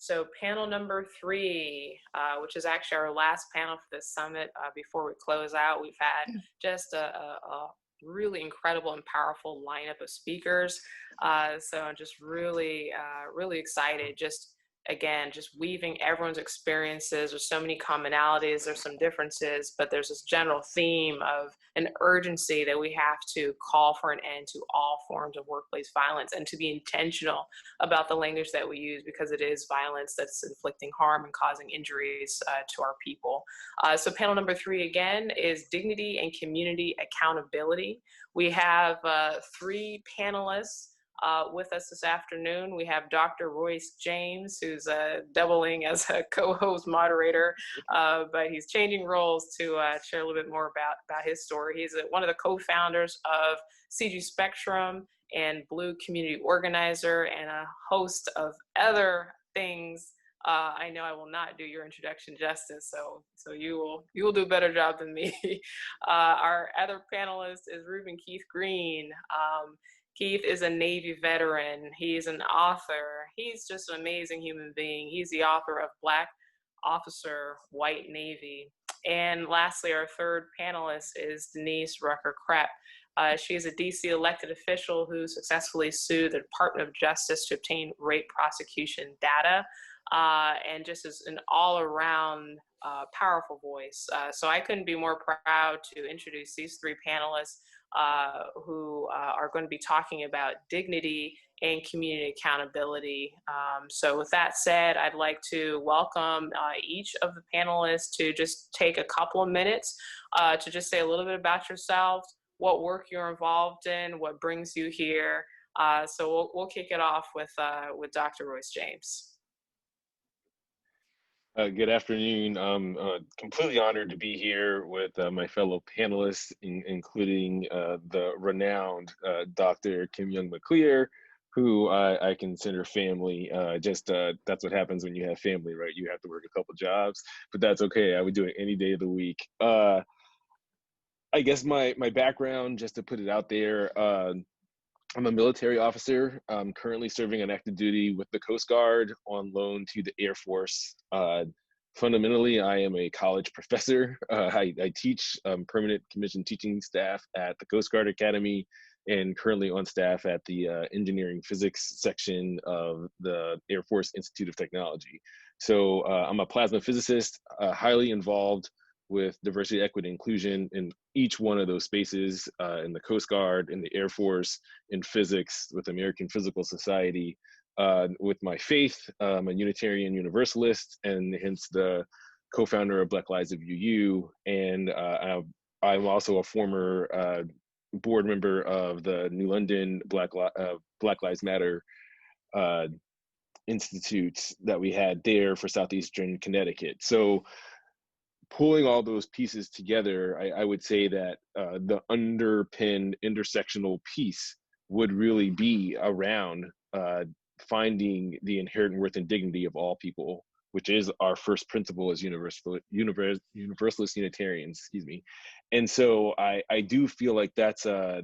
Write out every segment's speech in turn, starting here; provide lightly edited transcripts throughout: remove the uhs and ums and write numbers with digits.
So panel number three, which is actually our last panel for this summit, before we close out, we've had just a really incredible and powerful lineup of speakers. So I'm just really, really excited. Again, just weaving everyone's experiences. There's so many commonalities, there's some differences, but there's this general theme of an urgency that we have to call for an end to all forms of workplace violence and to be intentional about the language that we use, because it is violence that's inflicting harm and causing injuries to our people. So panel number three, again, is dignity and community accountability. We have three panelists with us this afternoon. We have Dr. Royce James, who's doubling as a co-host moderator, but he's changing roles to share a little bit more about his story. He's one of the co-founders of CG Spectrum and Blue Community Organizer, and a host of other things. I know I will not do your introduction justice, so you will do a better job than me. Our other panelist is Reuben Keith Green. Keith is a Navy veteran. He's an author. He's just an amazing human being. He's the author of Black Officer, White Navy. And lastly, our third panelist is Denise Rucker-Krepp. She's a DC elected official who successfully sued the Department of Justice to obtain rape prosecution data, and just is an all-around powerful voice. So I couldn't be more proud to introduce these three panelists who are going to be talking about dignity and community accountability. So with that said, I'd like to welcome each of the panelists to just take a couple of minutes to just say a little bit about yourselves, what work you're involved in, what brings you here. So we'll kick it off with Dr. Royce James. Good afternoon. I'm completely honored to be here with my fellow panelists, including the renowned Dr. Kim Young McClear, who I consider family. That's what happens when you have family, right? You have to work a couple jobs, but that's okay. I would do it any day of the week. I guess my background, just to put it out there, I'm a military officer. I'm currently serving on active duty with the Coast Guard on loan to the Air Force. Fundamentally, I am a college professor. I teach permanent commissioned teaching staff at the Coast Guard Academy, and currently on staff at the engineering physics section of the Air Force Institute of Technology. So I'm a plasma physicist, highly involved with diversity, equity, inclusion in each one of those spaces, in the Coast Guard, in the Air Force, in physics, with American Physical Society. With my faith, I'm a Unitarian Universalist, and hence the co-founder of Black Lives of UU. And I'm also a former board member of the New London Black Lives Matter Institute that we had there for Southeastern Connecticut. So pulling all those pieces together, I would say that the underpinned intersectional piece would really be around finding the inherent worth and dignity of all people, which is our first principle as Universalist Unitarians, excuse me. And so I do feel like that's a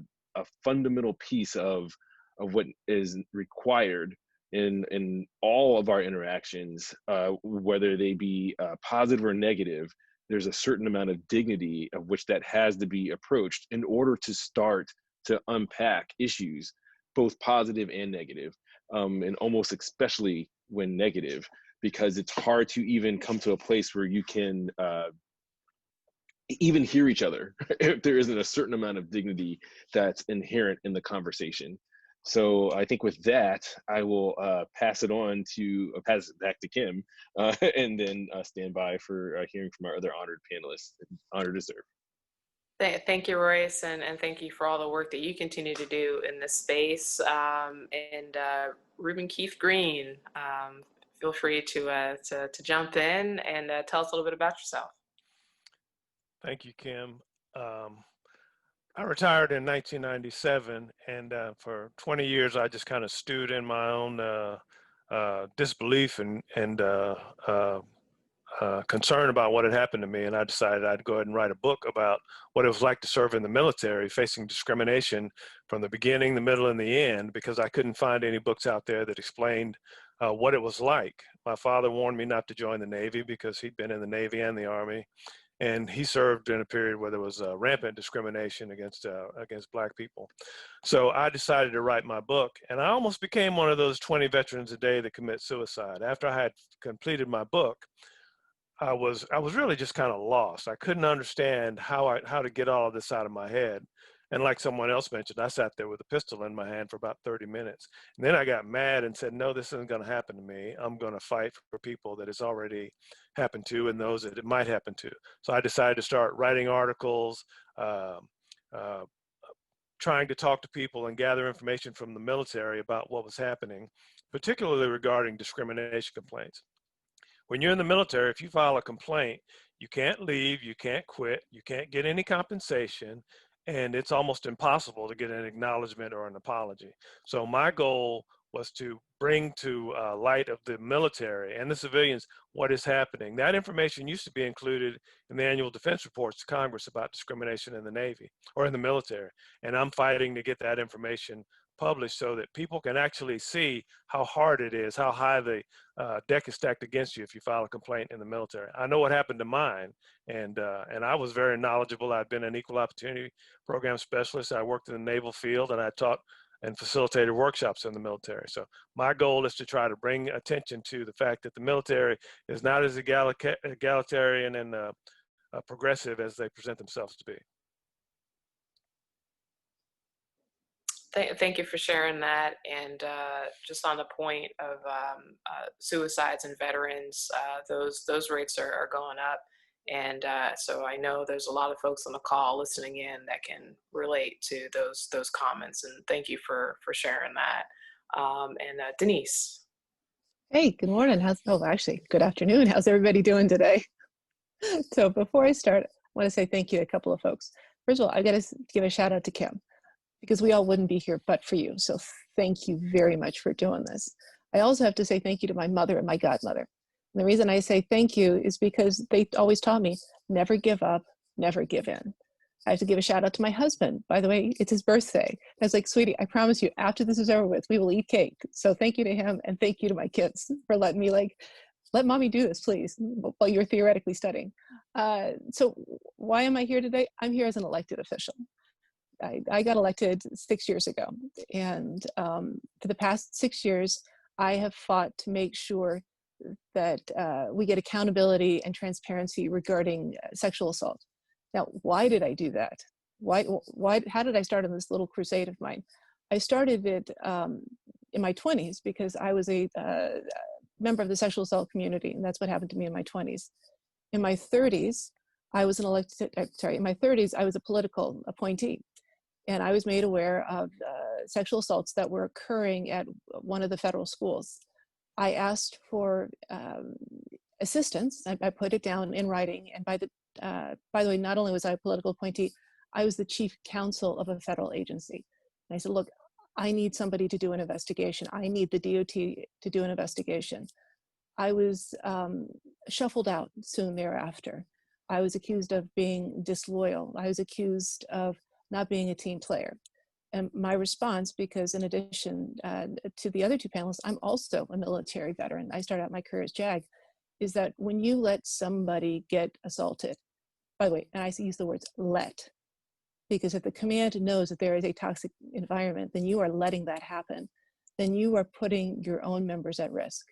fundamental piece of what is required in all of our interactions, whether they be positive or negative. There's a certain amount of dignity of which that has to be approached in order to start to unpack issues, both positive and negative, and almost especially when negative, because it's hard to even come to a place where you can even hear each other if there isn't a certain amount of dignity that's inherent in the conversation. So I think with that, I will pass it back to Kim, and then stand by for hearing from our other honored panelists. Honored to serve. Thank you, Royce, and thank you for all the work that you continue to do in this space. And Reuben Keith Green, feel free to jump in and tell us a little bit about yourself. Thank you, Kim. I retired in 1997, and for 20 years, I just kind of stewed in my own disbelief and concern about what had happened to me. And I decided I'd go ahead and write a book about what it was like to serve in the military, facing discrimination from the beginning, the middle, and the end, because I couldn't find any books out there that explained what it was like. My father warned me not to join the Navy because he'd been in the Navy and the Army, and he served in a period where there was rampant discrimination against Black people. So I decided to write my book, and I almost became one of those 20 veterans a day that commit suicide. After I had completed my book, I was really just kind of lost. I couldn't understand how to get all of this out of my head. And like someone else mentioned, I sat there with a pistol in my hand for about 30 minutes. And then I got mad and said, no, this isn't going to happen to me. I'm going to fight for people that it's already happened to and those that it might happen to. So I decided to start writing articles, uh, uh, trying to talk to people and gather information from the military about what was happening, particularly regarding discrimination complaints. When you're in the military, if you file a complaint, you can't leave, you can't quit, you can't get any compensation, and it's almost impossible to get an acknowledgement or an apology. So my goal was to bring to light of the military and the civilians what is happening. That information used to be included in the annual defense reports to Congress about discrimination in the Navy or in the military. And I'm fighting to get that information published so that people can actually see how hard it is, how high the deck is stacked against you if you file a complaint in the military. I know what happened to mine, and I was very knowledgeable. I'd been an equal opportunity program specialist. I worked in the naval field, and I taught and facilitated workshops in the military. So my goal is to try to bring attention to the fact that the military is not as egalitarian and progressive as they present themselves to be. Thank you for sharing that. And just on the point of suicides and veterans, those rates are going up. And so I know there's a lot of folks on the call listening in that can relate to those comments. And thank you for sharing that. And Denise. Hey, good morning. Actually, good afternoon. How's everybody doing today? So before I start, I want to say thank you to a couple of folks. First of all, I got to give a shout out to Kim, because we all wouldn't be here but for you. So thank you very much for doing this. I also have to say thank you to my mother and my godmother. And the reason I say thank you is because they always taught me, never give up, never give in. I have to give a shout out to my husband. By the way, it's his birthday. I was like, sweetie, I promise you, after this is over with, we will eat cake. So thank you to him, and thank you to my kids for letting me let mommy do this, please, while you're theoretically studying. So why am I here today? I'm here as an elected official. I got elected 6 years ago, and for the past 6 years, I have fought to make sure that we get accountability and transparency regarding sexual assault. Now, why did I do that? How did I start on this little crusade of mine? I started it in my 20s because I was a member of the sexual assault community, and that's what happened to me in my 20s. In my 30s, I was in my 30s, I was a political appointee. And I was made aware of sexual assaults that were occurring at one of the federal schools. I asked for assistance. I put it down in writing. And by the way, not only was I a political appointee, I was the chief counsel of a federal agency. And I said, look, I need somebody to do an investigation. I need the DOT to do an investigation. I was shuffled out soon thereafter. I was accused of being disloyal. I was accused of not being a team player. And my response, because in addition to the other two panelists, I'm also a military veteran. I started out my career as JAG, is that when you let somebody get assaulted, by the way, and I use the words let, because if the command knows that there is a toxic environment, then you are letting that happen. Then you are putting your own members at risk.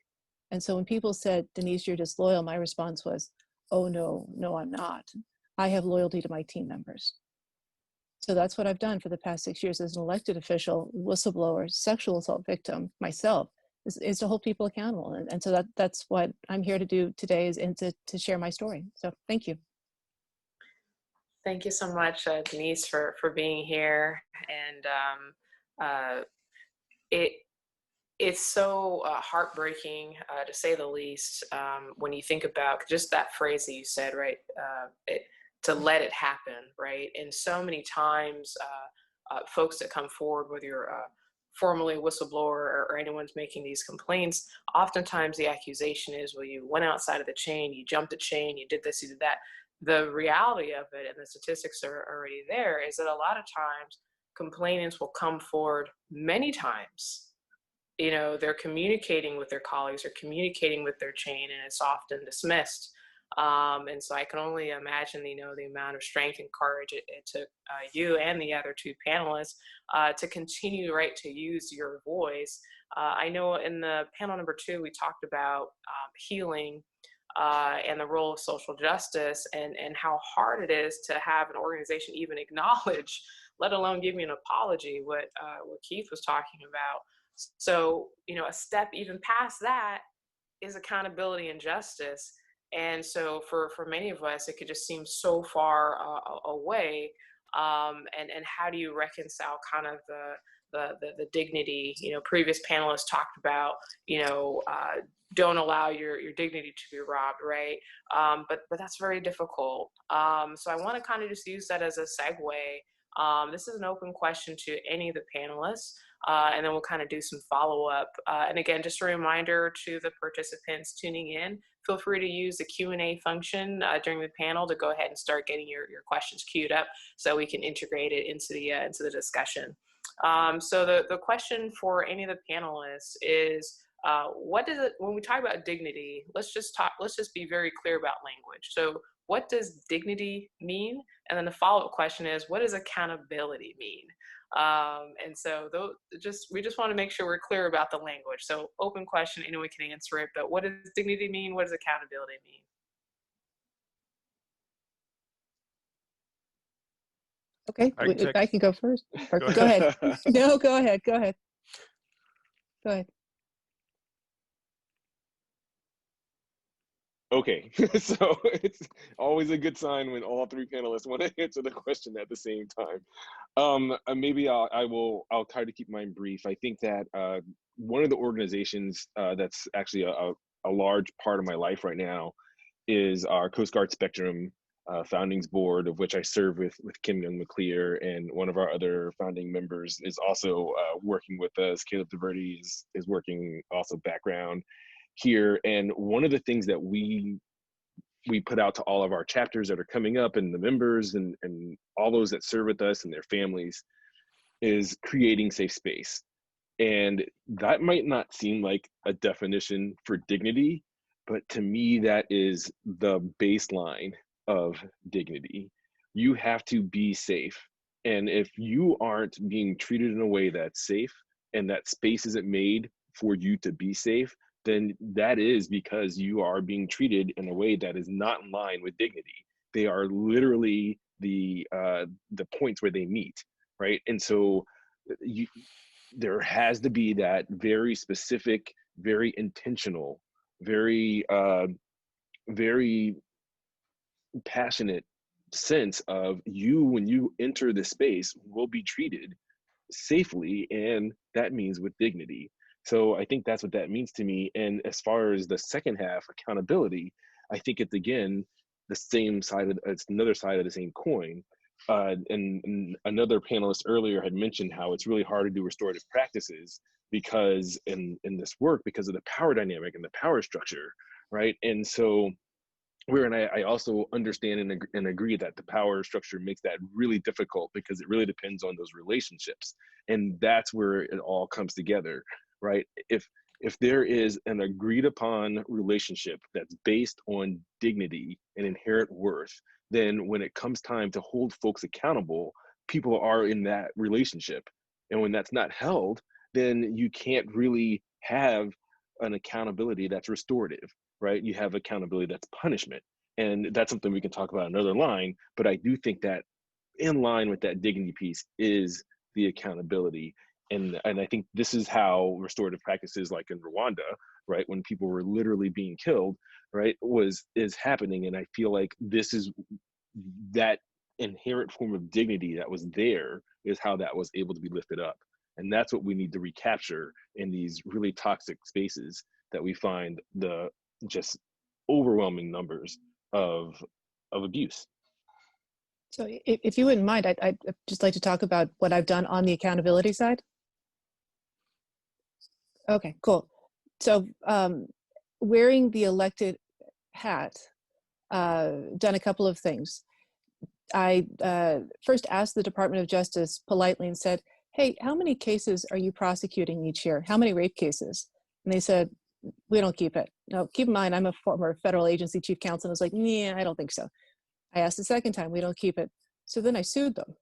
And so when people said, Denise, you're disloyal, my response was, oh no, I'm not. I have loyalty to my team members. So that's what I've done for the past 6 years as an elected official, whistleblower, sexual assault victim, myself, is to hold people accountable. And so that's what I'm here to do today, is to share my story. So thank you. Thank you so much, Denise, for being here. And it's so heartbreaking, to say the least, when you think about just that phrase that you said, right? To let it happen, right? And so many times, folks that come forward, whether you're formally a whistleblower or anyone's making these complaints, oftentimes the accusation is, well, you went outside of the chain, you jumped the chain, you did this, you did that. The reality of it, and the statistics are already there, is that a lot of times complainants will come forward many times you know, they're communicating with their colleagues or communicating with their chain, and it's often dismissed. And so I can only imagine, you know, the amount of strength and courage it took you and the other two panelists to continue, right, to use your voice. I know in the panel number 2, we talked about healing and the role of social justice, and how hard it is to have an organization even acknowledge, let alone give me an apology, what Keith was talking about. So, you know, a step even past that is accountability and justice. And so for many of us, it could just seem so far away. And how do you reconcile kind of the dignity? You know, previous panelists talked about, you know, don't allow your dignity to be robbed, right? But that's very difficult. So I want to kind of just use that as a segue. This is an open question to any of the panelists, and then we'll kind of do some follow-up. And again, just a reminder to the participants tuning in, feel free to use the Q&A function during the panel to go ahead and start getting your questions queued up so we can integrate it into the discussion. So the question for any of the panelists is, what does it, when we talk about dignity, let's just be very clear about language. So what does dignity mean? And then the follow-up question is, what does accountability mean? And so we just want to make sure we're clear about the language. So open question, anyone can answer it, but what does dignity mean? What does accountability mean? Okay, I can go first. Go ahead. No, go ahead. Go ahead. Go ahead. Okay, so it's always a good sign when all 3 panelists want to answer the question at the same time. Maybe I'll try to keep mine brief. I think that one of the organizations that's actually a large part of my life right now is our Coast Guard Spectrum foundings board, of which I serve with Kim Young McClear, and one of our other founding members is also working with us. Caleb DeVerde is working also background here. And one of the things that we put out to all of our chapters that are coming up, and the members and all those that serve with us and their families, is creating safe space. And that might not seem like a definition for dignity, but to me, that is the baseline of dignity. You have to be safe. And if you aren't being treated in a way that's safe, and that space isn't made for you to be safe, then that is because you are being treated in a way that is not in line with dignity. They are literally the points where they meet, right? And so there has to be that very specific, very intentional, very passionate sense of you, when you enter the space, will be treated safely, and that means with dignity. So I think that's what that means to me. And as far as the second half, accountability, I think it's again the same side of, it's another side of the same coin. And another panelist earlier had mentioned how it's really hard to do restorative practices because in this work, because of the power dynamic and the power structure, right? And so I also understand and agree that the power structure makes that really difficult because it really depends on those relationships. And that's where it all comes together, right? If there is an agreed upon relationship that's based on dignity and inherent worth, then when it comes time to hold folks accountable, people are in that relationship. And when that's not held, then you can't really have an accountability that's restorative, right? You have accountability that's punishment. And that's something we can talk about another line, but I do think that in line with that dignity piece is the accountability. And I think this is how restorative practices like in Rwanda, right, when people were literally being killed, right, is happening. And I feel like this is that inherent form of dignity that was there is how that was able to be lifted up. And that's what we need to recapture in these really toxic spaces that we find the just overwhelming numbers of abuse. So if you wouldn't mind, I'd just like to talk about what I've done on the accountability side. Okay, cool. So wearing the elected hat, done a couple of things. I first asked the Department of Justice politely and said, hey, how many cases are you prosecuting each year? How many rape cases? And they said, we don't keep it. Now, keep in mind, I'm a former federal agency chief counsel. And I was like, yeah, I don't think so. I asked the second time, we don't keep it. So then I sued them.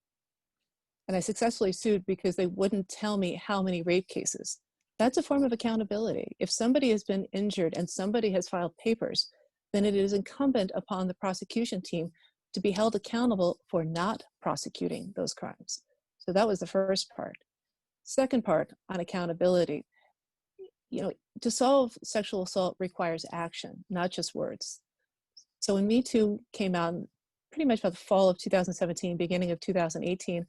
And I successfully sued because they wouldn't tell me how many rape cases. That's a form of accountability. If somebody has been injured and somebody has filed papers, then it is incumbent upon the prosecution team to be held accountable for not prosecuting those crimes. So that was the first part. Second part on accountability, to solve sexual assault requires action, not just words. So when Me Too came out, pretty much about the fall of 2017, beginning of 2018,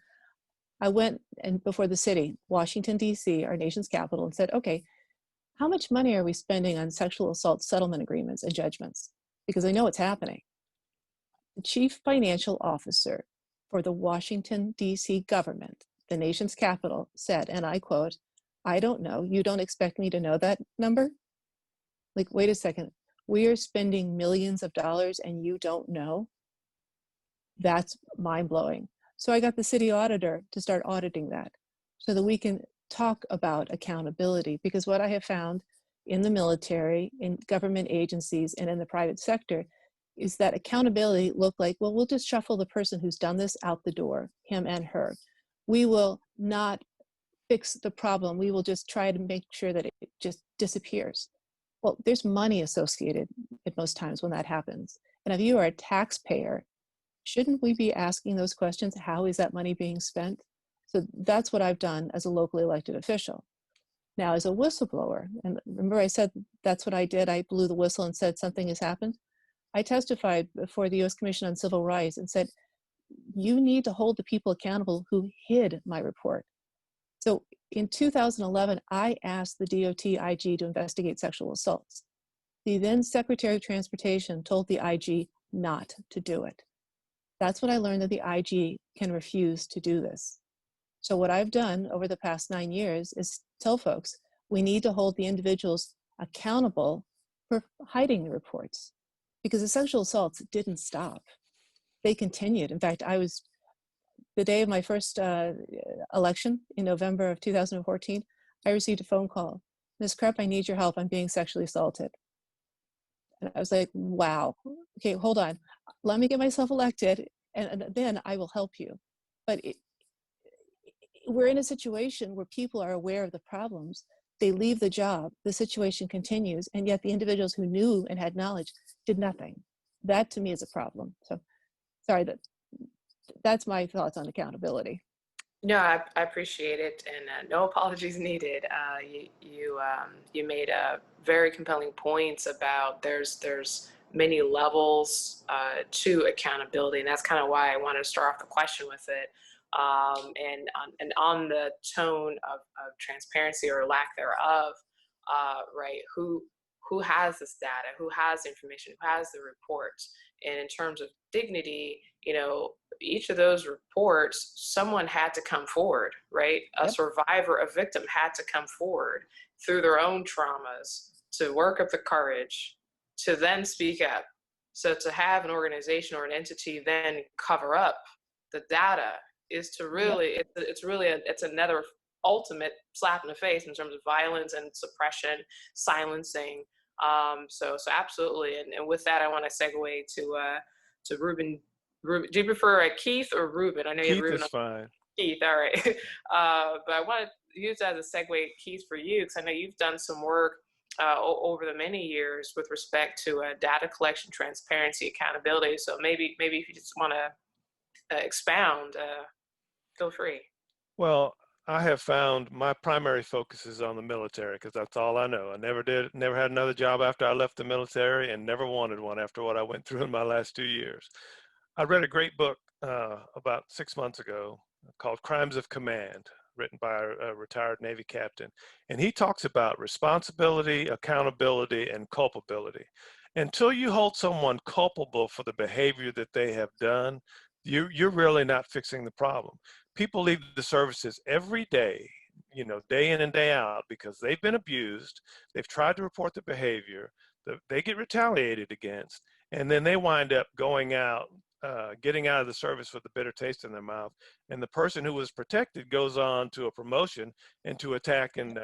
I went and before the city, Washington, D.C., our nation's capital, and said, okay, how much money are we spending on sexual assault settlement agreements and judgments? Because I know it's happening. The chief financial officer for the Washington, D.C. government, the nation's capital, said, and I quote, I don't know, you don't expect me to know that number? Like, wait a second, we are spending millions of dollars and you don't know? That's mind-blowing. So I got the city auditor to start auditing that so that we can talk about accountability, because what I have found in the military, in government agencies, and in the private sector is that accountability look like, well, we'll just shuffle the person who's done this out the door, him and her. We will not fix the problem. We will just try to make sure that it just disappears. Well, there's money associated at most times when that happens. And if you are a taxpayer, shouldn't we be asking those questions? How is that money being spent? So that's what I've done as a locally elected official. Now, as a whistleblower, and remember I said that's what I did, I blew the whistle and said something has happened. I testified before the US Commission on Civil Rights and said, you need to hold the people accountable who hid my report. So in 2011, I asked the DOT IG to investigate sexual assaults. The then Secretary of Transportation told the IG not to do it. That's when I learned that the IG can refuse to do this. So what I've done over the past 9 years is tell folks, we need to hold the individuals accountable for hiding the reports, because the sexual assaults didn't stop. They continued. In fact, the day of my first election in November of 2014, I received a phone call. Ms. Krepp, I need your help. I'm being sexually assaulted. And I was like, wow, okay, hold on. Let me get myself elected and then I will help you. But we're in a situation where people are aware of the problems. They leave the job, the situation continues, and yet the individuals who knew and had knowledge did nothing. That to me is a problem. So sorry, that's my thoughts on accountability. No, I appreciate it, and no apologies needed. You made very compelling points about there's many levels to accountability, and that's kind of why I wanted to start off the question with it. And on the tone of transparency or lack thereof, right? Who has this data? Who has the information? Who has the reports? And in terms of dignity, each of those reports, someone had to come forward, right? A survivor, a victim had to come forward through their own traumas to work up the courage to then speak up. So to have an organization or an entity then cover up the data is to really, it's another ultimate slap in the face in terms of violence and suppression, silencing. So absolutely. And with that, I want to segue to Ruben. Ruben, do you prefer Keith or Ruben? I know you have Keith Ruben. is fine. Keith, all right. But I want to use that as a segue, Keith, for you, because I know you've done some work over the many years with respect to data collection, transparency, accountability. So maybe if you just want to expound, feel free. Well, I have found my primary focus is on the military because that's all I know. I never had another job after I left the military and never wanted one after what I went through in my last 2 years. I read a great book about 6 months ago called Crimes of Command, written by a retired Navy captain. And he talks about responsibility, accountability, and culpability. Until you hold someone culpable for the behavior that they have done, you're really not fixing the problem. People leave the services every day, day in and day out, because they've been abused, they've tried to report the behavior, they get retaliated against, and then they wind up going out getting out of the service with a bitter taste in their mouth, and the person who was protected goes on to a promotion and to attack and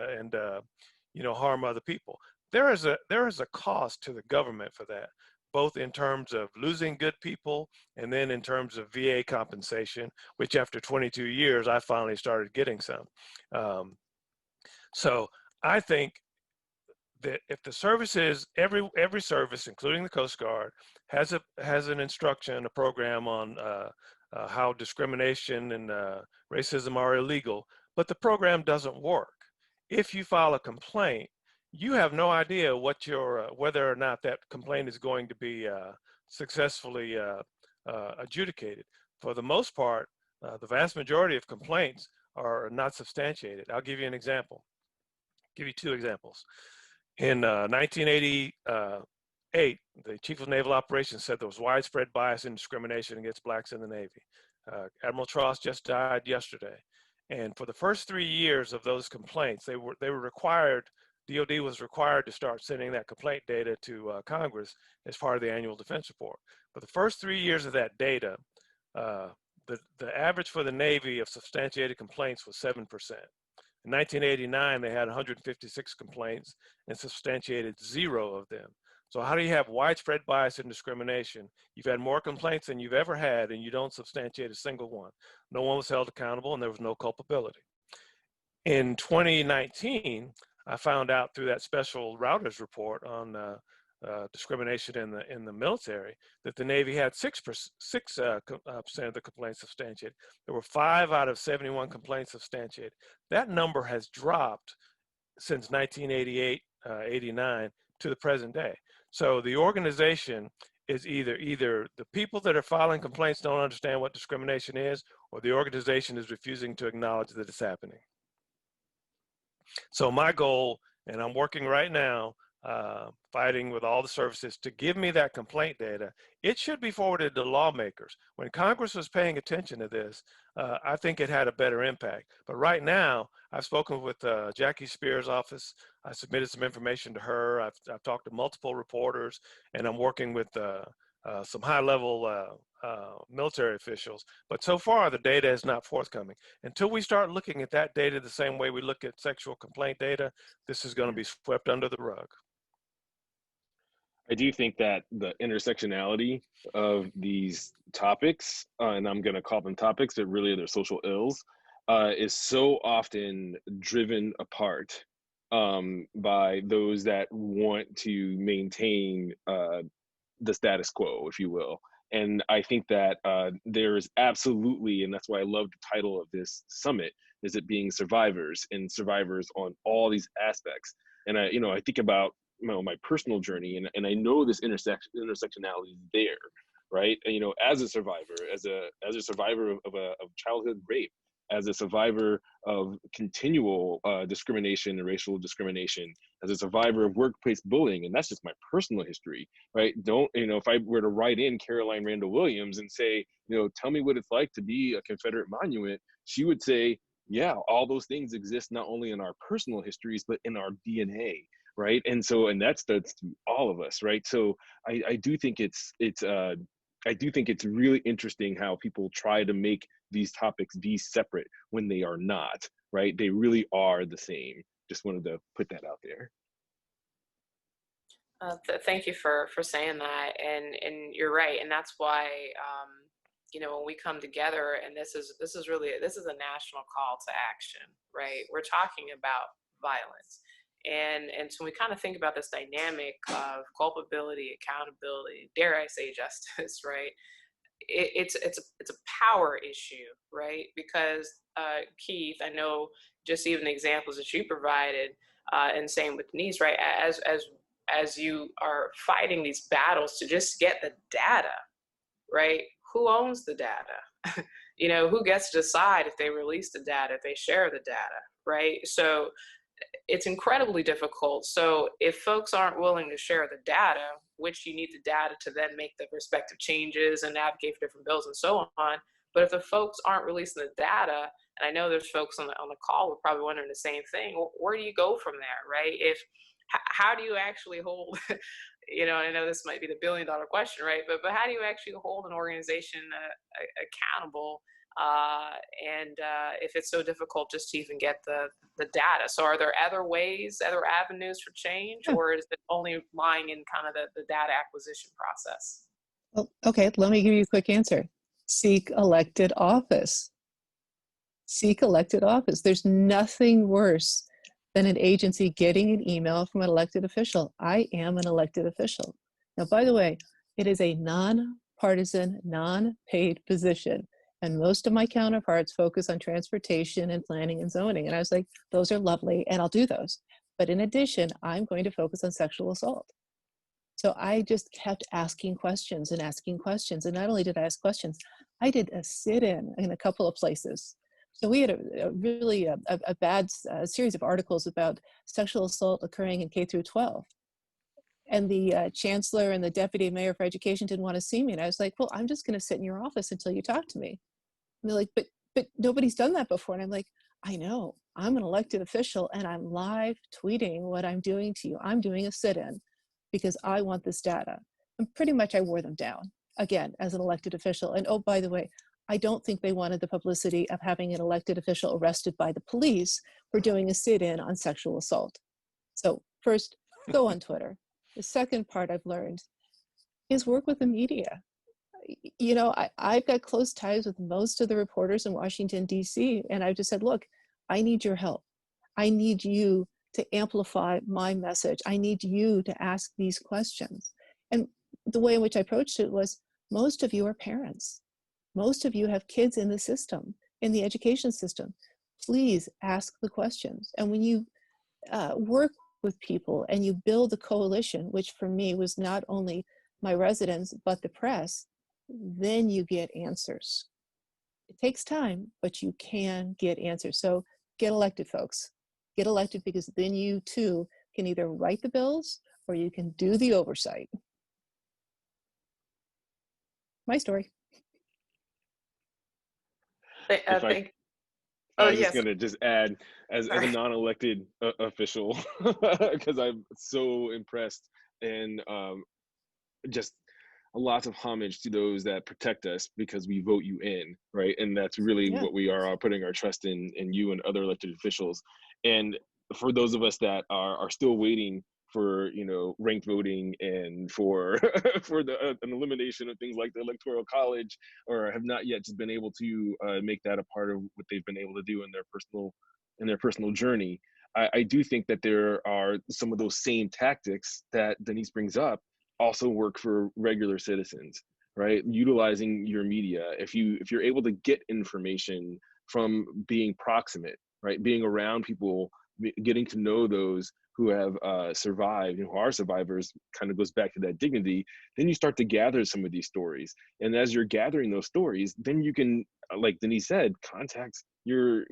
harm other people. There is a cost to the government for that, both in terms of losing good people and then in terms of VA compensation, which after 22 years I finally started getting some. So I think that if the services, every service, including the Coast Guard, has an instruction, a program on how discrimination and racism are illegal, but the program doesn't work. If you file a complaint, you have no idea what your whether or not that complaint is going to be successfully adjudicated. For the most part, the vast majority of complaints are not substantiated. I'll give you an example. Give you two examples. In 1988, the Chief of Naval Operations said there was widespread bias and discrimination against blacks in the Navy. Admiral Tross just died yesterday. And for the first 3 years of those complaints, they were required, DOD was required to start sending that complaint data to Congress as part of the annual defense report. For the first 3 years of that data, the average for the Navy of substantiated complaints was 7%. In 1989, they had 156 complaints and substantiated 0 of them. So how do you have widespread bias and discrimination? You've had more complaints than you've ever had, and you don't substantiate a single one. No one was held accountable, and there was no culpability. In 2019, I found out through that special routers report on discrimination in the military that the Navy had 6% of the complaints substantiated. There were 5 out of 71 complaints substantiated. That number has dropped since 1988, 89 to the present day. So the organization is either the people that are filing complaints don't understand what discrimination is, or the organization is refusing to acknowledge that it's happening. So my goal, and I'm working right now, fighting with all the services to give me that complaint data. It should be forwarded to lawmakers. When Congress was paying attention to this, I think it had a better impact. But right now, I've spoken with Jackie Spears' office. I submitted some information to her. I've talked to multiple reporters, and I'm working with some high-level military officials. But so far, the data is not forthcoming. Until we start looking at that data the same way we look at sexual complaint data, this is going to be swept under the rug. I do think that the intersectionality of these topics, and I'm going to call them topics, but really they're social ills, is so often driven apart by those that want to maintain the status quo, if you will. And I think that there is absolutely, and that's why I love the title of this summit, is it being survivors and survivors on all these aspects. And I think about my personal journey, and I know this intersectionality is there, right? And, as a survivor, as a survivor of childhood rape, as a survivor of continual discrimination and racial discrimination, as a survivor of workplace bullying, and that's just my personal history, right? If I were to write in Caroline Randall Williams and say, tell me what it's like to be a Confederate monument, she would say, yeah, all those things exist not only in our personal histories, but in our DNA, right? And that's through all of us, right? So I do think it's really interesting how people try to make these topics be separate when they are not, right? They really are the same. Just wanted to put that out there. Thank you for saying that, and you're right, and that's why when we come together, and this is a national call to action, right? We're talking about violence, and so we kind of think about this dynamic of culpability, accountability, dare I say justice, right? It's a power issue, right? Because Keith, I know just even the examples that you provided, and same with Denise, right? As you are fighting these battles to just get the data, right? Who owns the data? Who gets to decide if they release the data, if they share the data, right? So it's incredibly difficult. So if folks aren't willing to share the data, which you need the data to then make the respective changes and advocate for different bills and so on. But if the folks aren't releasing the data, and I know there's folks on the call who are probably wondering the same thing, where do you go from there, right? How do you actually hold you know, I know this might be the $1 billion question, right? But how do you actually hold an organization accountable? And if it's so difficult just to even get the data. So are there other ways, other avenues for change, Yeah. or is it only lying in kind of the data acquisition process? Well, okay, let me give you a quick answer. Seek elected office. Seek elected office. There's nothing worse than an agency getting an email from an elected official. I am an elected official. Now, by the way, it is a nonpartisan, non-paid position. And most of my counterparts focus on transportation and planning and zoning. And I was like, those are lovely, and I'll do those. But in addition, I'm going to focus on sexual assault. So I just kept asking questions and asking questions. And not only did I ask questions, I did a sit-in in a couple of places. So we had a really a bad series of articles about sexual assault occurring in K through 12. And the chancellor and the deputy mayor for education didn't want to see me. And I was like, well, I'm just going to sit in your office until you talk to me. And they're like, but nobody's done that before. And I'm like, I know, I'm an elected official and I'm live tweeting what I'm doing to you. I'm doing a sit-in because I want this data. And pretty much I wore them down, again, as an elected official. And oh, by the way, I don't think they wanted the publicity of having an elected official arrested by the police for doing a sit-in on sexual assault. So first, go on Twitter. The second part I've learned is work with the media. You know, I've got close ties with most of the reporters in Washington, D.C., and I've just said, look, I need your help. I need you to amplify my message. I need you to ask these questions. And the way in which I approached it was, most of you are parents. Most of you have kids in the system, in the education system. Please ask the questions. And when you work with people and you build a coalition, which for me was not only my residents, but the press, then you get answers. It takes time, but you can get answers. So get elected, folks. Get elected, because then you too can either write the bills or you can do the oversight. My story. If I, Thank. I Oh was just yes. gonna just add, as a Sorry. non-elected official, because I'm so impressed, and just lots of homage to those that protect us because we vote you in, right? And that's really Yeah. what we are putting our trust in you and other elected officials. And for those of us that are still waiting for, you know, ranked voting and for for the an elimination of things like the electoral college, or have not yet just been able to make that a part of what they've been able to do in their personal journey, I do think that there are some of those same tactics that Denise brings up also work for regular citizens, right? Utilizing your media. If you're able to get information from being proximate, right? Being around people, getting to know those who have survived and who are survivors, kind of goes back to that dignity. Then you start to gather some of these stories, and as you're gathering those stories, then you can, like Denise said, contact your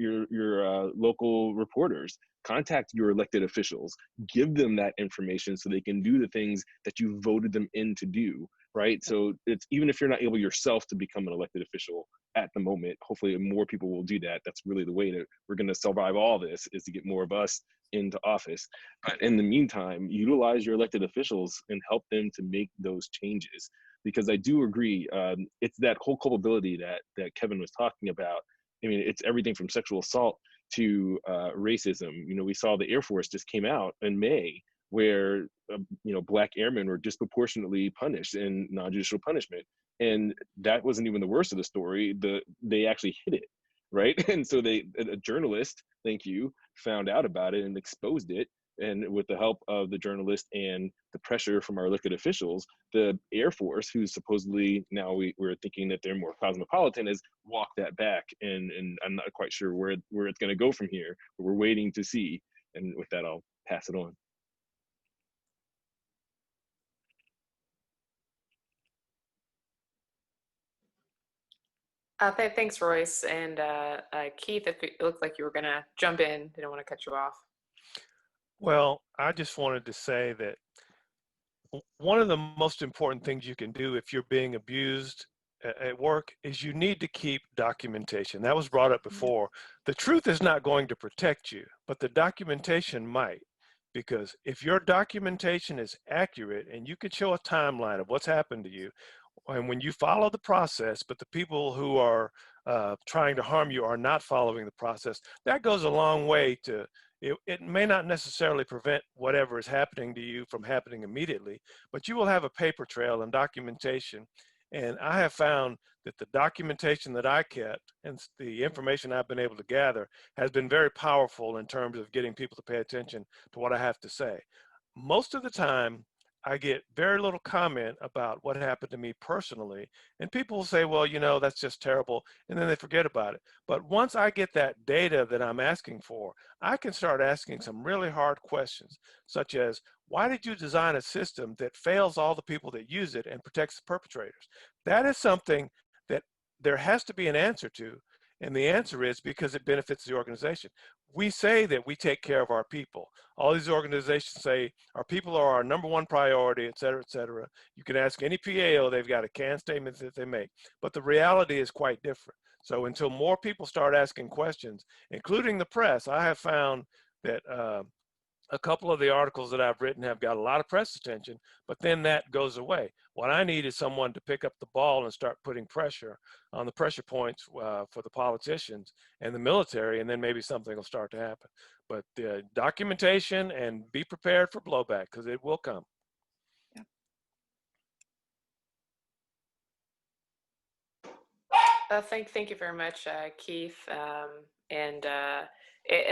local reporters, contact your elected officials, give them that information so they can do the things that you voted them in to do, right? So it's, even if you're not able yourself to become an elected official at the moment, hopefully more people will do that. That's really the way that we're going to survive all this, is to get more of us into office. But in the meantime, utilize your elected officials and help them to make those changes, because I do agree, it's that whole culpability that Kevin was talking about. I mean, it's everything from sexual assault to racism. You know, we saw the Air Force just came out in May where you know, Black airmen were disproportionately punished in non-judicial punishment, and that wasn't even the worst of the story. They actually hid it, right? And so a journalist, thank you, found out about it and exposed it. And with the help of the journalist and the pressure from our elected officials, the Air Force, who's supposedly now we're thinking that they're more cosmopolitan, has walked that back. And I'm not quite sure where it's going to go from here, but we're waiting to see. And with that, I'll pass it on. Thanks, Royce. And Keith, if it looked like you were going to jump in, didn't want to cut you off. Well, I just wanted to say that one of the most important things you can do if you're being abused at work is you need to keep documentation. That was brought up before. The truth is not going to protect you, but the documentation might. because if your documentation is accurate and you can show a timeline of what's happened to you, and when you follow the process, but the people who are trying to harm you are not following the process, that goes a long way to, it may not necessarily prevent whatever is happening to you from happening immediately, but you will have a paper trail and documentation. And I have found that the documentation that I kept and the information I've been able to gather has been very powerful in terms of getting people to pay attention to what I have to say. Most of the time, I get very little comment about what happened to me personally. And people will say, well, you know, that's just terrible. And then they forget about it. But once I get that data that I'm asking for, I can start asking some really hard questions, such as, why did you design a system that fails all the people that use it and protects the perpetrators? That is something that there has to be an answer to. And the answer is because it benefits the organization. We say that we take care of our people. All these organizations say our people are our number one priority, et cetera, et cetera. You can ask any PAO, they've got a canned statement that they make, but the reality is quite different. So until more people start asking questions, including the press, I have found that a couple of the articles that I've written have got a lot of press attention, but then that goes away. What I need is someone to pick up the ball and start putting pressure on the pressure points for the politicians and the military, and then maybe something will start to happen. But documentation, and be prepared for blowback, because it will come. Thank you very much, Keith. And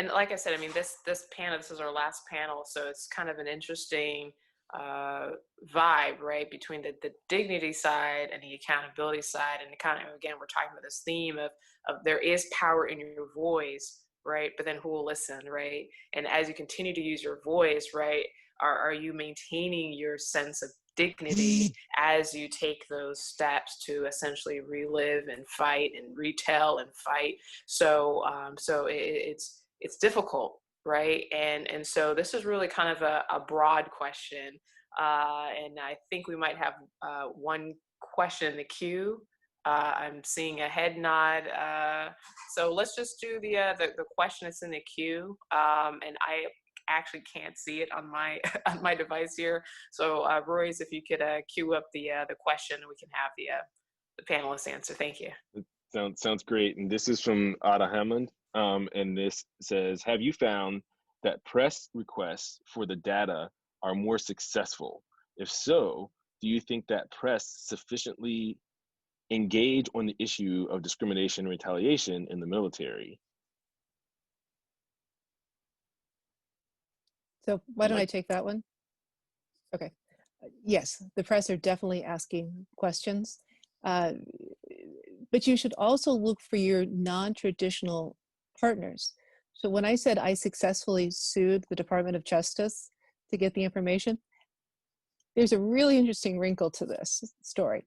like I said, I mean, this panel, this is our last panel, so it's kind of an interesting vibe, right, between the dignity side and the accountability side. And kind of, again, we're talking about this theme of there is power in your voice, right? But then who will listen, right? And as you continue to use your voice, right, are you maintaining your sense of dignity as you take those steps to essentially relive and fight and retell and fight? So it's difficult, right? And so this is really kind of a broad question, and I think we might have one question in the queue. I'm seeing a head nod, so let's just do the question that's in the queue, and I actually can't see it on my on my device here. So Royce, if you could queue up the question, we can have the panelists answer. Thank you. Sounds great. And this is from Ada Hammond. And this says, have you found that press requests for the data are more successful? If so, do you think that press sufficiently engage on the issue of discrimination and retaliation in the military? So why don't I take that one? Okay. Yes, the press are definitely asking questions, but you should also look for your non-traditional partners. So when I said I successfully sued the Department of Justice to get the information, there's a really interesting wrinkle to this story.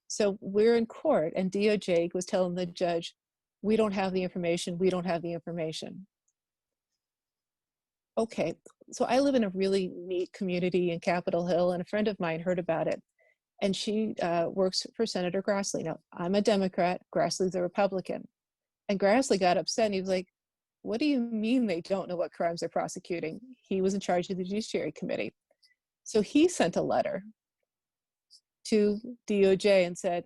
So we're in court and DOJ was telling the judge, we don't have the information, we don't have the information. Okay, so I live in a really neat community in Capitol Hill, and a friend of mine heard about it, and she works for Senator Grassley. Now, I'm a Democrat, Grassley's a Republican, and Grassley got upset, and he was like, what do you mean they don't know what crimes they're prosecuting? He was in charge of the Judiciary Committee. So he sent a letter to DOJ and said,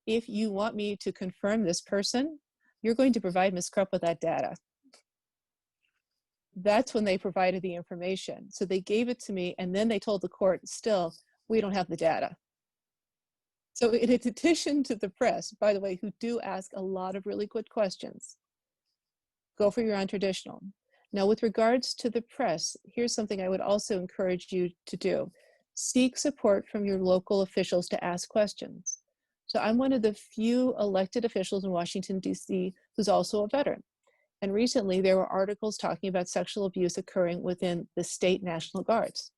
if you want me to confirm this person, you're going to provide Ms. Krupp with that data. That's when they provided the information. So they gave it to me, and then they told the court, still, we don't have the data. So in addition to the press, by the way, who do ask a lot of really good questions, go for your untraditional. Now, with regards to the press, here's something I would also encourage you to do. Seek support from your local officials to ask questions. So I'm one of the few elected officials in Washington, D.C. who's also a veteran. And recently there were articles talking about sexual abuse occurring within the state National Guards.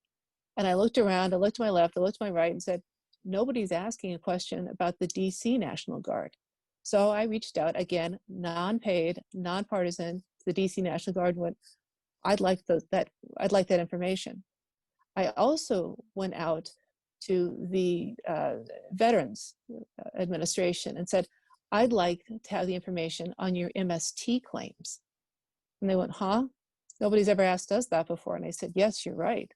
And I looked around, I looked to my left, I looked to my right and said, nobody's asking a question about the DC National Guard. So I reached out again, non-paid, nonpartisan, to the DC National Guard and went, I'd like that information. I also went out to the Veterans Administration and said, I'd like to have the information on your MST claims. And they went, huh? Nobody's ever asked us that before. And I said, yes, you're right.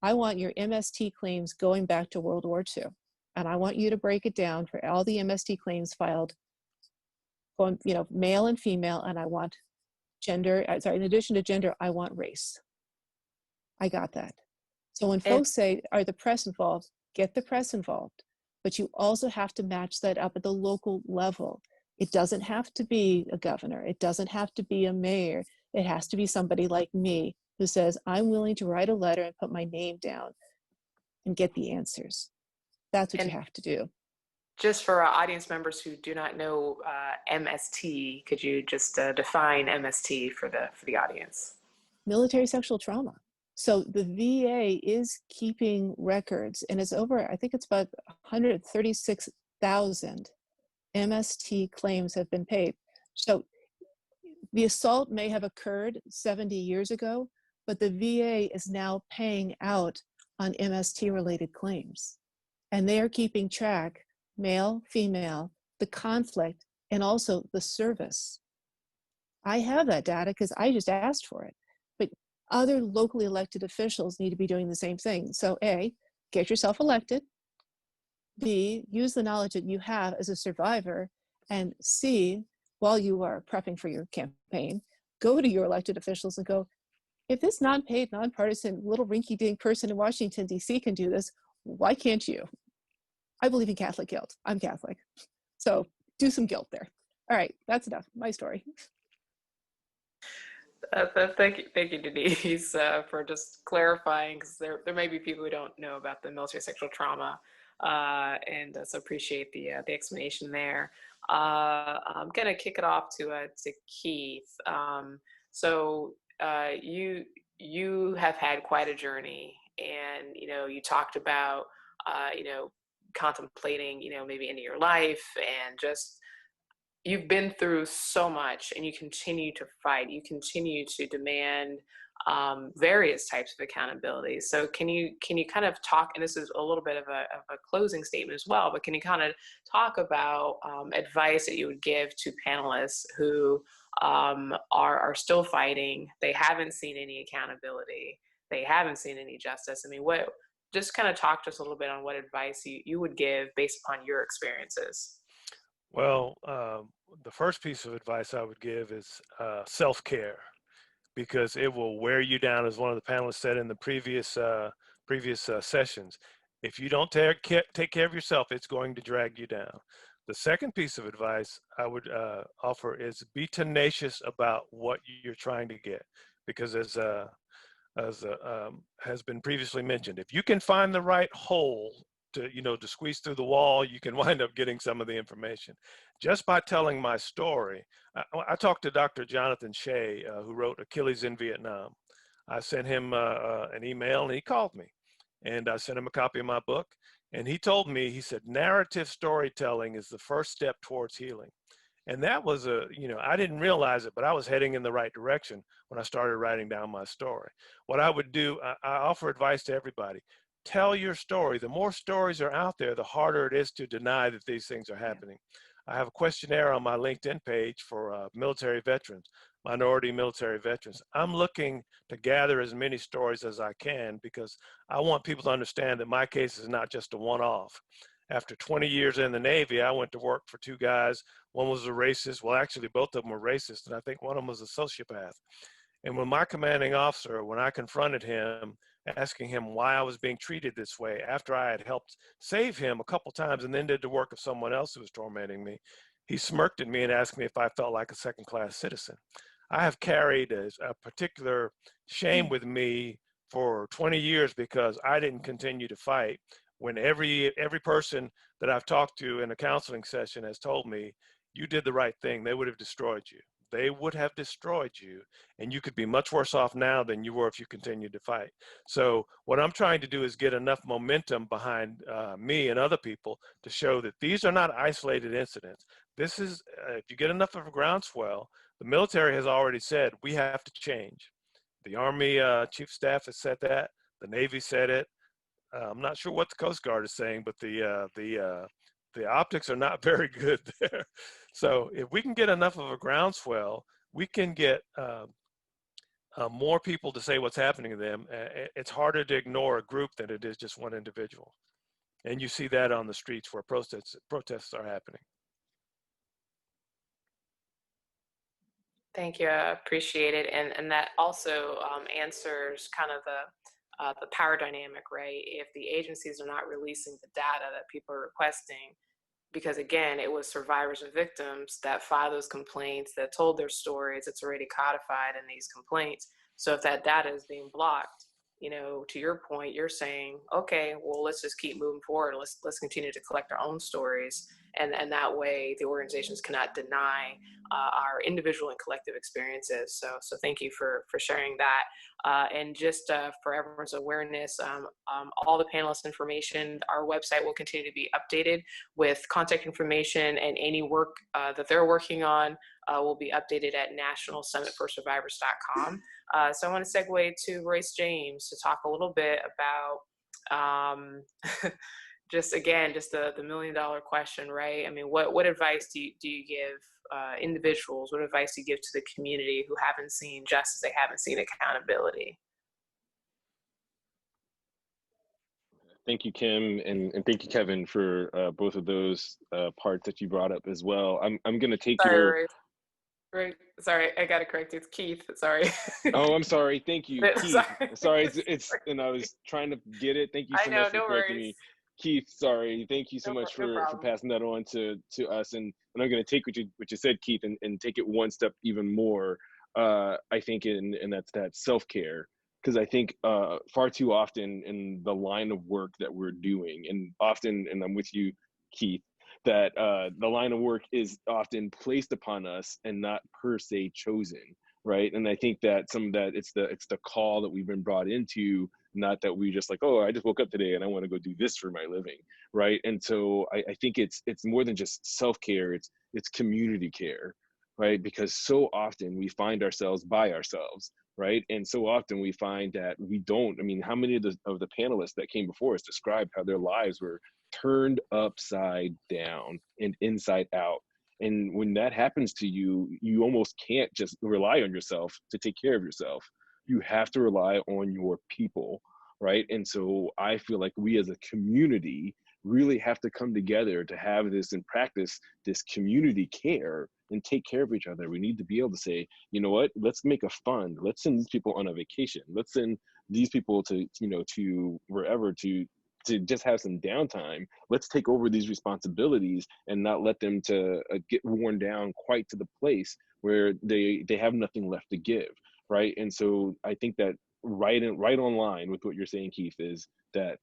I want your MST claims going back to World War II. And I want you to break it down for all the MST claims filed, going, male and female. And I want gender, in addition to gender, I want race. I got that. So when folks say, are the press involved? Get the press involved. But you also have to match that up at the local level. It doesn't have to be a governor. It doesn't have to be a mayor. It has to be somebody like me who says, I'm willing to write a letter and put my name down and get the answers. That's what you have to do. Just for our audience members who do not know MST, could you just define MST for the audience? Military sexual trauma. So the VA is keeping records, and it's over, I think it's about 136,000 MST claims have been paid. So the assault may have occurred 70 years ago, but the VA is now paying out on MST related claims. And they are keeping track, male, female, the conflict, and also the service. I have that data because I just asked for it. But other locally elected officials need to be doing the same thing. So A, get yourself elected. B, use the knowledge that you have as a survivor. And C, while you are prepping for your campaign, go to your elected officials and go, if this non-paid, nonpartisan, little rinky-dink person in Washington, D.C. can do this, why can't you? I believe in Catholic guilt. I'm Catholic. So do some guilt there. All right, that's enough. My story. Thank you, Denise, for just clarifying, because there may be people who don't know about the military sexual trauma, and so appreciate the explanation there. I'm gonna kick it off to Keith. So you have had quite a journey, and you talked about contemplating maybe into your life, and just you've been through so much, and you continue to fight. You continue to demand various types of accountability. So can you kind of talk, and this is a little bit of a closing statement as well, but can you kind of talk about advice that you would give to panelists who are still fighting? They haven't seen any accountability. They haven't seen any justice. I mean, just kind of talk to us a little bit on what advice you would give based upon your experiences. Well, the first piece of advice I would give is self-care, because it will wear you down, as one of the panelists said in the previous sessions. If you don't take care of yourself, it's going to drag you down. The second piece of advice I would offer is be tenacious about what you're trying to get, because as has been previously mentioned, if you can find the right hole to squeeze through the wall, you can wind up getting some of the information. Just by telling my story, I talked to Dr. Jonathan Shea, who wrote Achilles in Vietnam. I sent him an email, and he called me, and I sent him a copy of my book. And he told me, he said, narrative storytelling is the first step towards healing. And that was I didn't realize it, but I was heading in the right direction when I started writing down my story. What I would do, I offer advice to everybody. Tell your story. The more stories are out there, the harder it is to deny that these things are happening. I have a questionnaire on my LinkedIn page for military veterans, minority military veterans. I'm looking to gather as many stories as I can, because I want people to understand that my case is not just a one-off. After 20 years in the Navy, I went to work for two guys. One was a racist. Well, actually, both of them were racist, and I think one of them was a sociopath. And when my commanding officer, when I confronted him, asking him why I was being treated this way, after I had helped save him a couple times and then did the work of someone else who was tormenting me, he smirked at me and asked me if I felt like a second-class citizen. I have carried a particular shame with me for 20 years because I didn't continue to fight, when every person that I've talked to in a counseling session has told me, you did the right thing. They would have destroyed you. They would have destroyed you, and you could be much worse off now than you were if you continued to fight. So what I'm trying to do is get enough momentum behind me and other people to show that these are not isolated incidents. This is, if you get enough of a groundswell, the military has already said, we have to change. The Army Chief of Staff has said that. The Navy said it. I'm not sure what the Coast Guard is saying, but the optics are not very good there. So if we can get enough of a groundswell, we can get more people to say what's happening to them, it's harder to ignore a group than it is just one individual. And you see that on the streets where protests are happening. Thank you. I appreciate it. And that also answers kind of the power dynamic, right? If the agencies are not releasing the data that people are requesting, because again, it was survivors and victims that filed those complaints, that told their stories. It's already codified in these complaints. So if that data is being blocked, you know, to your point, you're saying, okay, well, let's just keep moving forward. Let's continue to collect our own stories, and that way the organizations cannot deny our individual and collective experiences. So thank you for sharing that. And just for everyone's awareness, all the panelists' information, our website will continue to be updated with contact information, and any work that they're working on will be updated at nationalsummitforsurvivors.com. So I want to segue to Royce James to talk a little bit about just the $1 million question, right? I mean, what advice do you give individuals? What advice do you give to the community who haven't seen justice, they haven't seen accountability? Thank you, Kim, and thank you, Kevin, for both of those parts that you brought up as well. I'm going to take your. Royce. Right. Sorry, I got to correct you. It's Keith. Sorry. Oh, I'm sorry. Thank you, Keith. Sorry. It's and I was trying to get it. Thank you so I know, much for no correcting worries. me. Keith, sorry. Thank you so much No for problem. passing that on to us. And I'm going to take what you said, Keith, and take it one step even more. I think and that's that self-care. Because I think far too often in the line of work that we're doing, and often, and I'm with you, Keith, that the line of work is often placed upon us and not per se chosen, right? And I think that some of that it's the call that we've been brought into, not that we just like, oh, I just woke up today and I want to go do this for my living, right? And so I think it's more than just self-care, it's community care, right? Because so often we find ourselves by ourselves, right? And so often we find that we don't. I mean, how many of the panelists that came before us described how their lives were turned upside down and inside out? And when that happens to you, you almost can't just rely on yourself to take care of yourself. You have to rely on your people, right? And so I feel like we as a community really have to come together to have this and practice this community care and take care of each other. We need to be able to say, you know what, let's make a fund. Let's send these people on a vacation. Let's send these people to, to wherever to just have some downtime. Let's take over these responsibilities and not let them to get worn down quite to the place where they have nothing left to give, right? And so I think that right on line with what you're saying, Keith, is that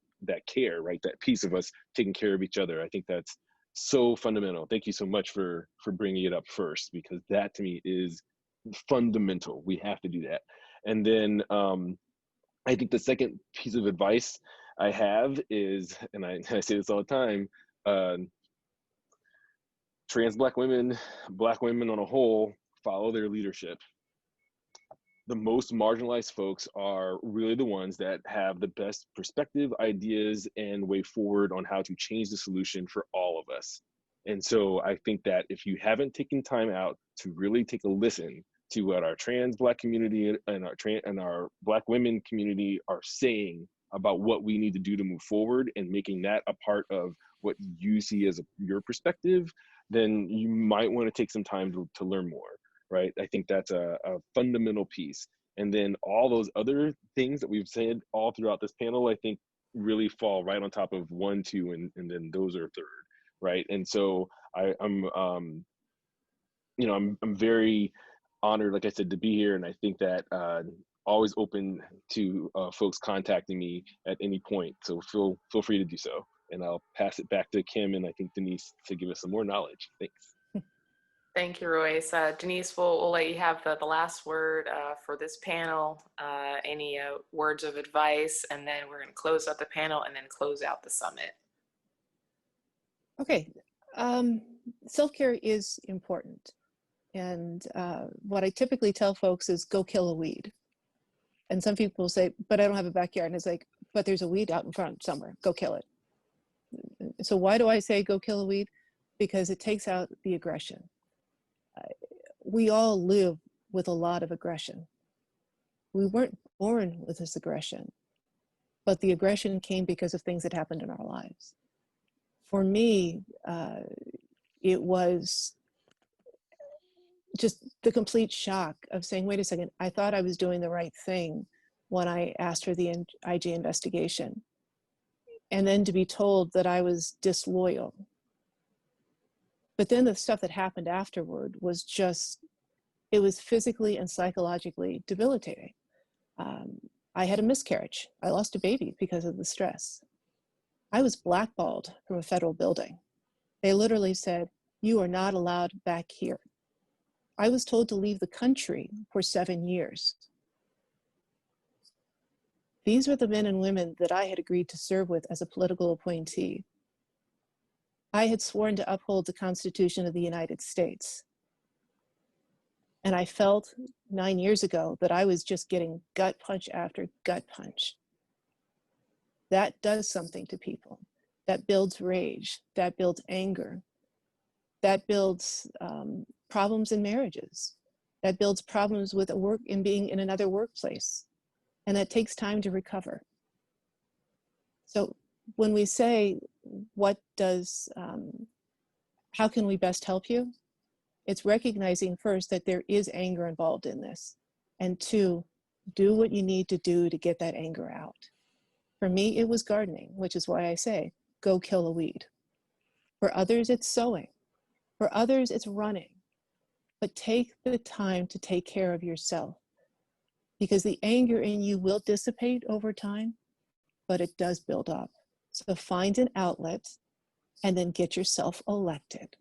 care, right? That piece of us taking care of each other. I think that's so fundamental. Thank you so much for bringing it up first, because that to me is fundamental. We have to do that. And then I think the second piece of advice I have is, and I say this all the time, trans Black women on a whole, follow their leadership. The most marginalized folks are really the ones that have the best perspective, ideas, and way forward on how to change the solution for all of us. And so I think that if you haven't taken time out to really take a listen to what our trans Black community and our Black women community are saying about what we need to do to move forward, and making that a part of what you see as your perspective, then you might want to take some time to learn more. Right? I think that's a fundamental piece. And then all those other things that we've said all throughout this panel, I think really fall right on top of 1, 2, and then those are third, right? And so I'm very honored, like I said, to be here. And I think that always open to folks contacting me at any point. So feel free to do so. And I'll pass it back to Kim and I think Denise to give us some more knowledge. Thanks. Thank you, Royce. Denise, we'll let you have the last word for this panel. Any words of advice, and then we're going to close out the panel and then close out the summit. Okay. Self-care is important. And what I typically tell folks is go kill a weed. And some people say, but I don't have a backyard. And it's like, but there's a weed out in front somewhere, go kill it. So why do I say go kill a weed? Because it takes out the aggression. We all live with a lot of aggression. We weren't born with this aggression, but the aggression came because of things that happened in our lives. For me, it was just the complete shock of saying, wait a second, I thought I was doing the right thing when I asked for the IG investigation. And then to be told that I was disloyal. But then the stuff that happened afterward was just, it was physically and psychologically debilitating. I had a miscarriage. I lost a baby because of the stress. I was blackballed from a federal building. They literally said, you are not allowed back here. I was told to leave the country for 7 years. These are the men and women that I had agreed to serve with as a political appointee. I had sworn to uphold the Constitution of the United States. And I felt 9 years ago that I was just getting gut punch after gut punch. That does something to people. That builds rage, that builds anger, that builds problems in marriages, that builds problems with being in another workplace. And that takes time to recover. So when we say, how can we best help you? It's recognizing first that there is anger involved in this. And two, do what you need to do to get that anger out. For me, it was gardening, which is why I say, go kill a weed. For others, it's sewing. For others, it's running. But take the time to take care of yourself, because the anger in you will dissipate over time, but it does build up. So find an outlet and then get yourself elected,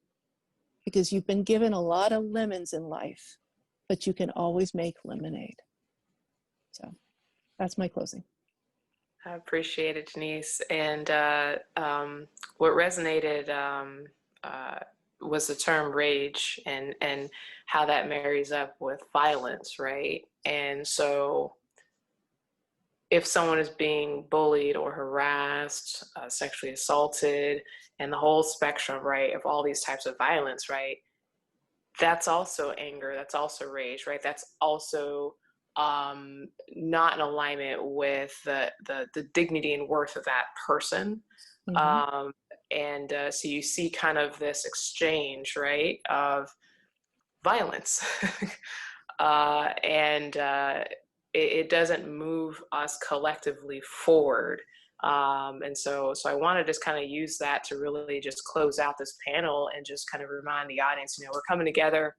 because you've been given a lot of lemons in life, but you can always make lemonade. So that's my closing. I appreciate it, Denise. And what resonated was the term rage and how that marries up with violence, right? And so if someone is being bullied or harassed, sexually assaulted, and the whole spectrum, right, of all these types of violence, right, that's also anger, that's also rage, right? That's also not in alignment with the dignity and worth of that person. Mm-hmm. So you see kind of this exchange, right, of violence. It doesn't move us collectively forward. And so I want to just kind of use that to really just close out this panel and just kind of remind the audience, we're coming together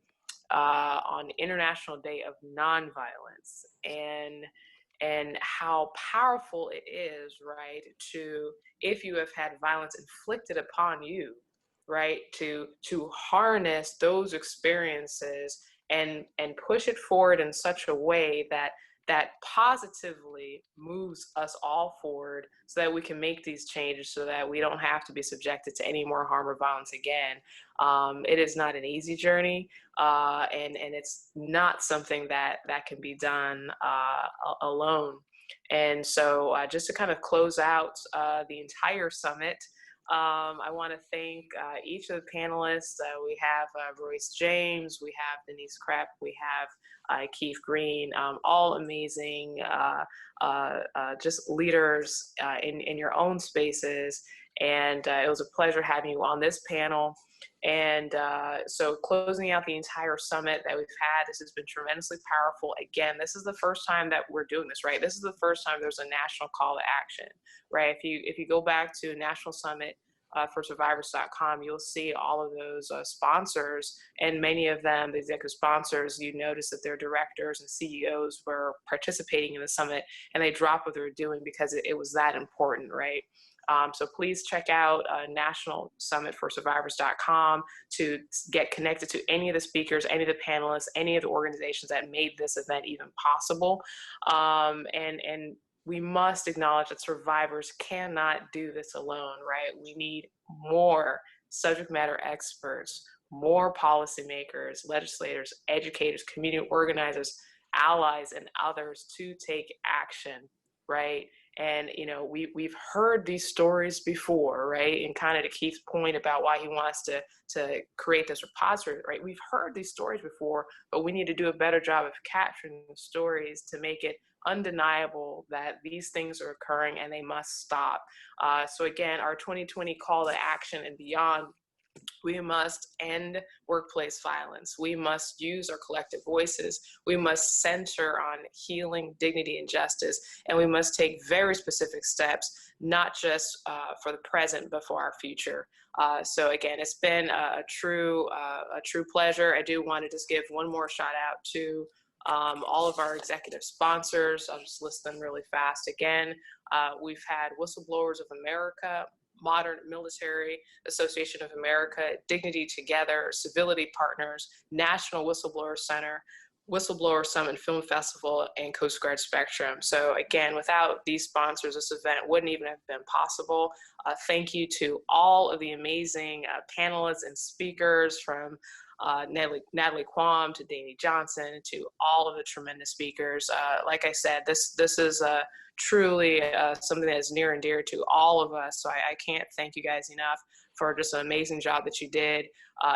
on International Day of Nonviolence, and how powerful it is, right, to, if you have had violence inflicted upon you, right, to harness those experiences and push it forward in such a way that positively moves us all forward, so that we can make these changes, so that we don't have to be subjected to any more harm or violence again. It is not an easy journey, and it's not something that can be done alone. And so just to kind of close out the entire summit, I want to thank each of the panelists. We have Royce James, we have Denise Krepp, we have Keith Green, all amazing just leaders in your own spaces. And it was a pleasure having you on this panel. And so closing out the entire summit that we've had, this has been tremendously powerful. Again, this is the first time that we're doing this, right? This is the first time there's a national call to action, right? If you go back to National Summit for Survivors.com, you'll see all of those sponsors, and many of them, the executive sponsors, you notice that their directors and CEOs were participating in the summit, and they dropped what they were doing because it was that important, right? So please check out National Summit for Survivors.com to get connected to any of the speakers, any of the panelists, any of the organizations that made this event even possible. And we must acknowledge that survivors cannot do this alone, right? We need more subject matter experts, more policymakers, legislators, educators, community organizers, allies, and others to take action, right? And, you know, we've heard these stories before, right? And kind of to Keith's point about why he wants to create this repository, right? We've heard these stories before, but we need to do a better job of capturing the stories to make it undeniable that these things are occurring and they must stop. So again, our 2020 call to action and beyond: we must end workplace violence. We must use our collective voices. We must center on healing, dignity, and justice. And we must take very specific steps, not just for the present, but for our future. So again, it's been a true pleasure. I do want to just give one more shout out to all of our executive sponsors. I'll just list them really fast again. We've had Whistleblowers of America, Modern Military Association of America, Dignity Together, Civility Partners, National Whistleblower Center, Whistleblower Summit Film Festival, and Coast Guard Spectrum. So again, without these sponsors, this event wouldn't even have been possible. Thank you to all of the amazing panelists and speakers, from Natalie Quam to Danny Johnson, to all of the tremendous speakers. Like I said, this is truly something that is near and dear to all of us. So I can't thank you guys enough for just an amazing job that you did.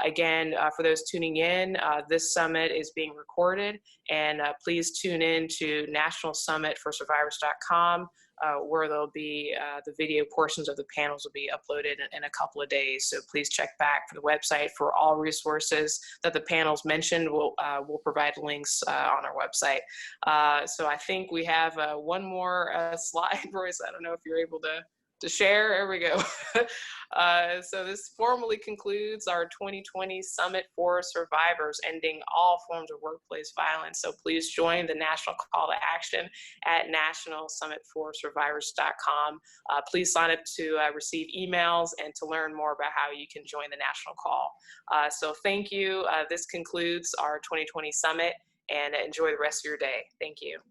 Again, for those tuning in, this summit is being recorded, and please tune in to nationalsummitforsurvivors.com, where there'll be the video portions of the panels will be uploaded in a couple of days. So please check back for the website for all resources that the panels mentioned. We'll provide links on our website. So I think we have one more slide, Royce. I don't know if you're able to share. There we go. So this formally concludes our 2020 Summit for Survivors, ending all forms of workplace violence. So please join the national call to action at nationalsummitforsurvivors.com. Please sign up to receive emails and to learn more about how you can join the national call. So thank you. This concludes our 2020 Summit, and enjoy the rest of your day. Thank you.